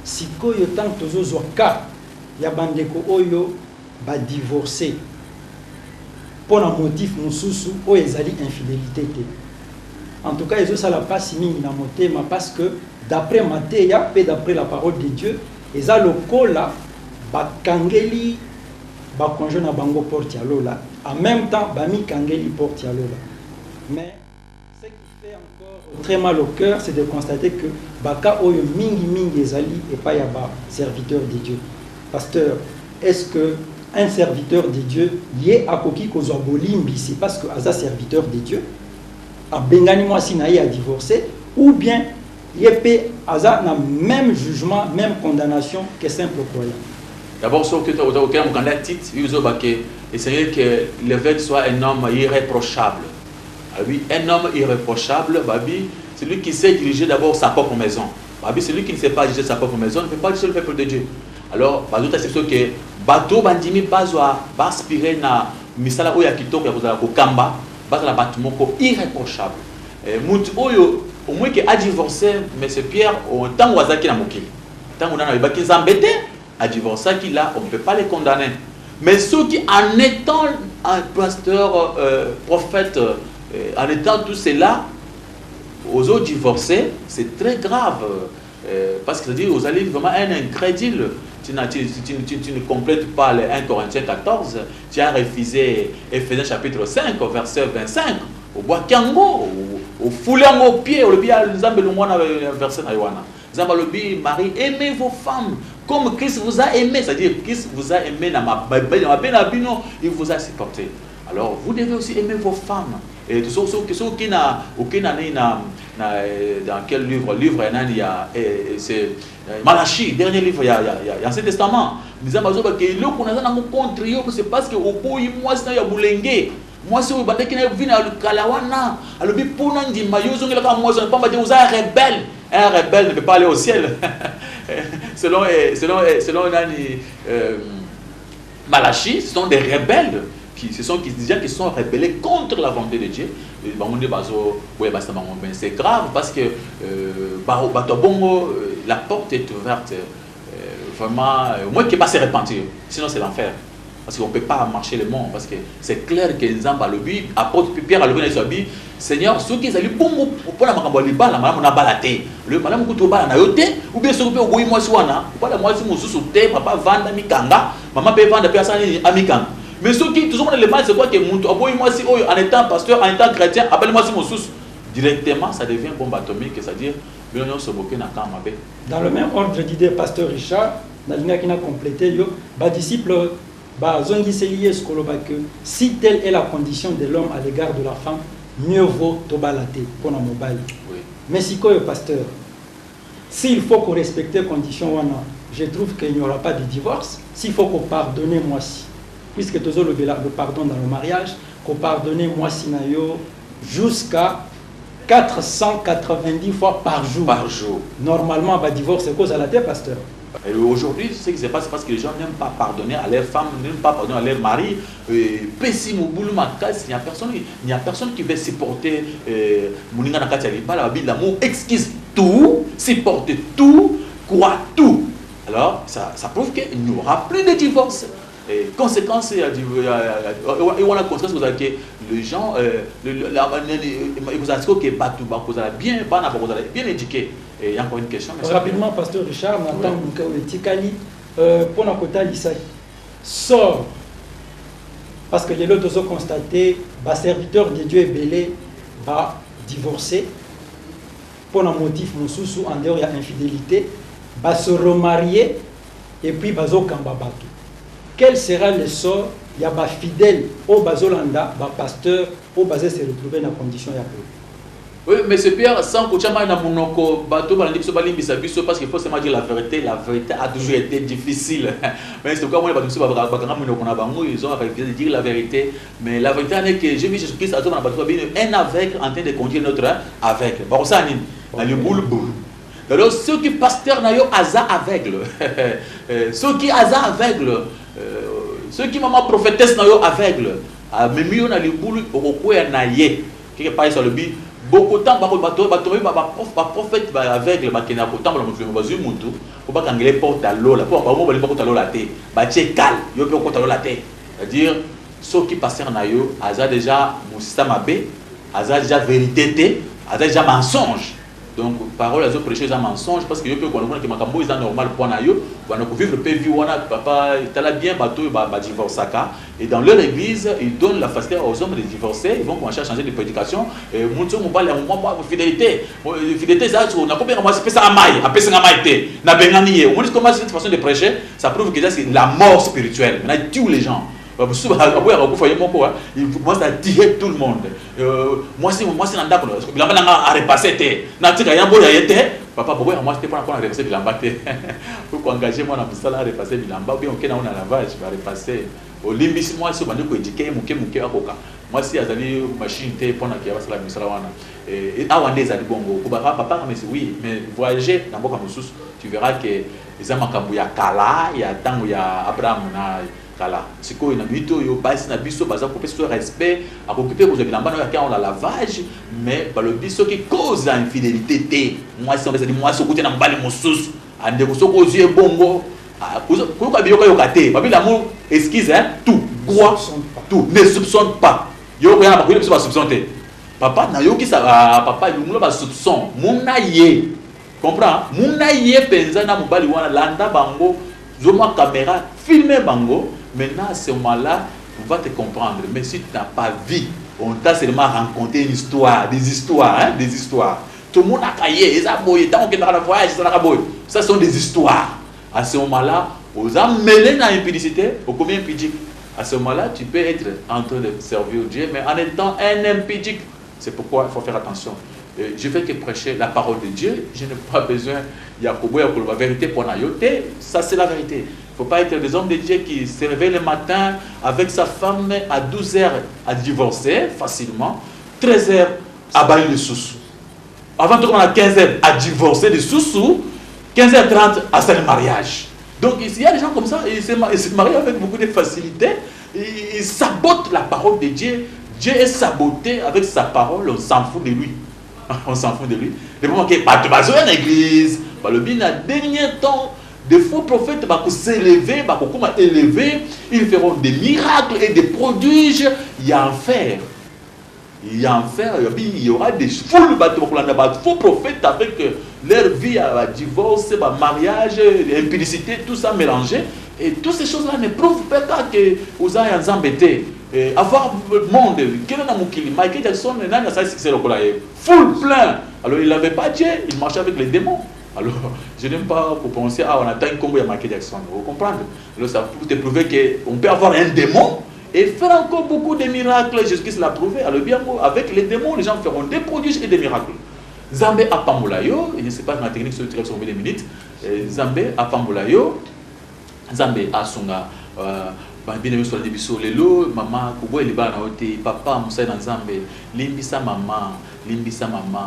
Si koyo tant tozo ka ya bandeko oyo ba divorcer pour un motif mususu Oezali infidélité te. En tout cas, ils ont ça la passe mingi na motema parce que d'après Matthéa et d'après la parole de Dieu, ils ont le kola ba kangeli ba conjoint na bango porte ya lola. En même temps, ba mi kangeli porte ya lola. Mais ce qui fait encore très mal au cœur, c'est de constater que baka oyo mingi ezali et pas ya ba serviteur de Dieu. Pasteur, est-ce que un serviteur de Dieu yé akoki kozwa bolimbi c'est parce que aza serviteur de Dieu? A bengani mwasi na ye a divorcé ou bien yépé aza na même jugement, même condamnation que simple croyant. D'abord, ce que tu as aucun candidat titre, il faut essayer que l'évêque soit un homme irréprochable. Oui, un homme irréprochable, babi, c'est lui qui sait diriger d'abord sa propre maison. Babi, celui qui ne sait pas diriger sa propre maison ne peut pas diriger le peuple de Dieu. Alors, bazout c'est sûr que bateau bandimi bazwa ba aspirer na misala oya kitoko ya kozala ko kamba, bazala batumoko irréprochable. Mutu oyo au moins que a divorcé, mais c'est Pierre au temps où azaki na mokili. Tant on a baki zambete a divorcé qu'il a, on ne peut pas les condamner. Mais ceux qui en étant un pasteur, prophète, en étant tout cela, aux autres divorcés, c'est très grave. Parce que c'est-à-dire, vous allez vraiment un incrédule. Tu ne complètes pas les 1 Corinthiens 14, tu as refusé Ephésiens chapitre 5, verset 25. Au bois kango, au foulant au pied, au biais de verset naïwana. Zambalobi, Marie, aimez vos femmes comme Christ vous a aimé. C'est-à-dire, Christ vous a aimé, il vous a supporté. Alors, vous devez aussi aimer vos femmes. Et ceux qui n'ont dans quel livre il y a c'est Malachie, dernier livre, il y a Ancien Testament. C'est parce que au bout moi c'est ya bulenge. Moi c'est au bandeki na vina kalawana. Alors bi pona ndima yozo ngela moi ça pas dire vous êtes rebelle. Un rebelle ne peut pas aller au ciel. selon Malachie, ce sont des rebelles. Ce sont des gens qui sont rebellés contre la volonté de Dieu. C'est grave parce que la porte est ouverte. Vraiment, moi qui ne pas se repentir, sinon c'est l'enfer. Parce qu'on ne peut pas marcher le monde. Parce que c'est clair que les hommes, apôtre Pierre, Seigneur, ceux qui sont allés pour la Macamboliba, la madame n'a pas la tête. Le madame Koutoba n'a pas ou bien ceux qui ont eu moi, pas la moitié de mon sous-souté, papa vend à Mikanga, maman peut vendre à personne à Mikanga. Mais ceux qui, toujours le mal, c'est quoi que moi si en étant pasteur, en étant chrétien, appelle-moi si mon sous. Directement, ça devient une bombe atomique, c'est-à-dire, dans le même ordre d'idée, pasteur Richard, dans l'année qui a complété, les disciples, si telle est la condition de l'homme à l'égard de la femme, mieux vaut tobalate pour la mobile. Mais si quoi, pasteur, s'il faut qu'on respecte les conditions, je trouve qu'il n'y aura pas de divorce. S'il faut qu'on pardonne moi si. Puisque tous le pardon dans le mariage, qu'on pardonne moi sinayo jusqu'à 490 fois par jour. Normalement, bah, divorce c'est cause à la tête, pasteur. Aujourd'hui, ce qui se passe, c'est parce que les gens n'aiment pas pardonner à leurs femmes, n'aiment pas pardonner à leur mari. Il n'y a personne qui veut supporter l'amour exquise tout, supporter tout, croire tout. Alors, ça prouve qu'il n'y aura plus de divorce. conséquence et on a conséquence que les gens bien éduqués. Et il y a encore une question. Rapidement, pasteur Richard, Nathan Tikali, pour notre côté, il sort. Parce que les autres ont constaté, le serviteur de Dieu est belé, va divorcer. Pour un motif, en dehors, il y a infidélité, va se remarier et puis va se cambabato. Quel sera le sort? Il y a des fidèles au Bazolanda, des pasteurs, au Bazé se retrouver dans la condition. Oui, mais c'est Pierre, sans que tu aies un monoko, bateau, parce qu'il faut seulement dire la vérité a toujours été difficile. Mais c'est pourquoi moi, ils ont arrêté de dire la vérité. Mais la vérité est que j'ai vu Jésus-Christ un aveugle en train de conduire notre aveugle. Bon, ça, le boule. Alors, ceux qui pasteurs n'ont pas aveugle, ceux qui aveugle, ceux qui maman prophétesse n'ont pas aveugle, mais mieux on a le boule au coin naïe, qui est pas sur le but. Beaucoup de temps, prophète aveugle, qui n'a pas de temps, pour pas qu'il porte à l'eau, pour pas qu'il porte à l'eau la tête, calme, il peut porter à l'eau la tête. C'est-à-dire, ceux qui passent en ayo, ils ont déjà mon système AB, ils ont déjà vérité, ils ont déjà mensonge. Donc, parole, ils ont prêché déjà mensonge parce que yo peut comprendre que makambo est normal pour nayo, on a vivre le vie on a papa, il a bien bateau divorce saka et dans leur église, ils donnent la facilité aux hommes de divorcer, ils vont commencer à changer de prédication et monter mon bal fidélité. Fidélité ça on a combien moi c'est ça amai, après ça amai té. Na bengani, on dit comment cette façon de prêcher, ça prouve que c'est la mort spirituelle. Maintenant tous les gens moi, ça tire tout le monde. Moi, c'est un d'accord. Il a repassé. Papa, moi, c'était pour repasser Bilamba. Pour engager moi dans le salon, repasser Bilamba. Bien, on a un lavage, je vais repasser. Au limite, moi, si on a éduqué, moi, si il machine pour la misalawana. Et à Wandé, ça dit bon, papa, mais oui, mais voyager dans Boka Moussous, tu verras que les Amakambu, il y a Kala, il y a Tango, il y a Abraham. C'est quoi une habitude, il y a un biseau, pour respect, à occuper pour on a lavage, mais le biseau qui cause l'infidélité. Moi, si on veut dire, moi, si on veut dire, moi, si on veut dire, aux yeux bongo, pourquoi il y a un côté, l'amour esquisse, tout, quoi, tout, ne soupçonne pas. Il y a un soupçonné. Papa, papa, il y a un soupçon. Mon aïe, comprends? Mon aïe, pensa na mobali wana landa bango, zoma caméra, filmer bango. Maintenant, à ce moment-là, on va te comprendre. Mais si tu n'as pas vu, on t'a seulement rencontré une histoire, des histoires. Tout le monde a caillé, ça sont des histoires. À ce moment-là, on a mêlé dans l'impudicité, au combien impudique. À ce moment-là, tu peux être en train de servir Dieu, mais en étant un impudique. C'est pourquoi il faut faire attention. Je fais que prêcher la parole de Dieu, je n'ai pas besoin, il y a la vérité pour naïoter, ça c'est la vérité. Il ne faut pas être des hommes de Dieu qui se réveillent le matin avec sa femme à 12h à divorcer facilement, 13h à bailler les sous-sous. Avant de commencer à 15h à divorcer des sous-sous, 15h30 à faire le mariage. Donc il y a des gens comme ça, ils se marient avec beaucoup de facilité, ils sabotent la parole de Dieu. Dieu est saboté avec sa parole, on s'en fout de lui. On s'en fout de lui. Le moment que tu vas à l'église, le bien dernier temps, des faux prophètes vont s'élever, vont élever, ils feront des miracles et des prodiges. Il y a enfer. Il y a enfer, il y aura des foules de faux prophètes avec leur vie, divorce, mariage, impudicité, tout ça mélangé. Et toutes ces choses-là ne prouvent pas que vous avez un embêté. Avoir le monde, Michael Jackson, c'est le full plein. Alors il n'avait pas Dieu, il marchait avec les démons. Alors je n'aime pas pour penser, on attend un combo à Michael Jackson. Vous comprenez? Alors ça peut te prouver qu'on peut avoir un démon et faire encore beaucoup de miracles. Jésus-Christ l'a prouvé. Alors bien, avec les démons, les gens feront des prodiges et des miracles. Zambé à Pambolayo, je ne sais pas ma technique sur les minutes. Zambé à Pambolayo, Zambé à Sunga. Bien sûr, les biso lelo maman kubo elibana ote papa musa na nzambe limbisa maman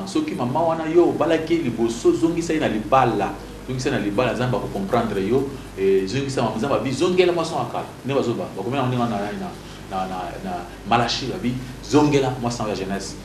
ce qui maman wana yo balaki liboso zongisa na libala nzamba ko comprendre yo zongisa maman nzamba bi zongela mason akala ne bazoba bakomela ndinga na malachi bi zongela moisson ya jeunesse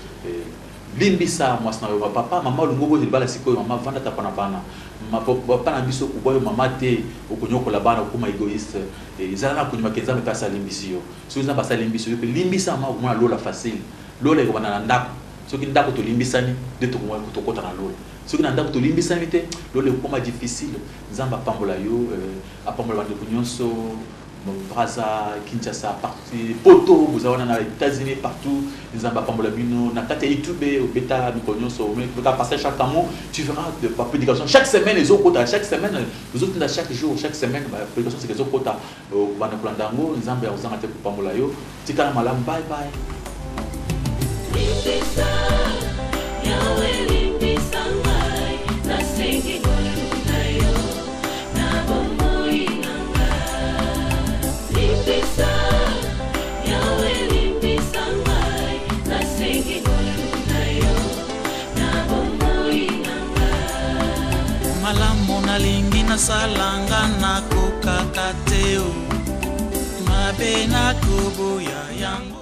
limbisa moisson na papa maman lungobo libala sikoyo maman vanda ta pana bana papa na biso ko boyo mama te okonyokola bana okoma égoïste ezala na kunyuma kenza me pasa limbisio so za pasa limbisio pe limbisa ma ko lola facile lola ko bana ndako soki ndako to limbisani de to ko to kota na lola soki na ndako to limbisani te lola ko ma difficile nzamba pambola yo apambola bande kunyonso Braza, Kinshasa, partout, Poto, vous avez aux États-Unis, partout, les ambapambola bino, na kate YouTube, au bêta, nous connaissons, mais tu vas passer chaque temps, tu verras de prédication. Chaque semaine, les autres quotas, chaque semaine, les autres chaque jour, chaque semaine, prédication, c'est les autres quotas. Au Banakulandango, les ambes, aux ambes, pour pambola yo, tika malam, bye bye. Malamu nalingi nasalanga nakokaka te mabe nakoboya yango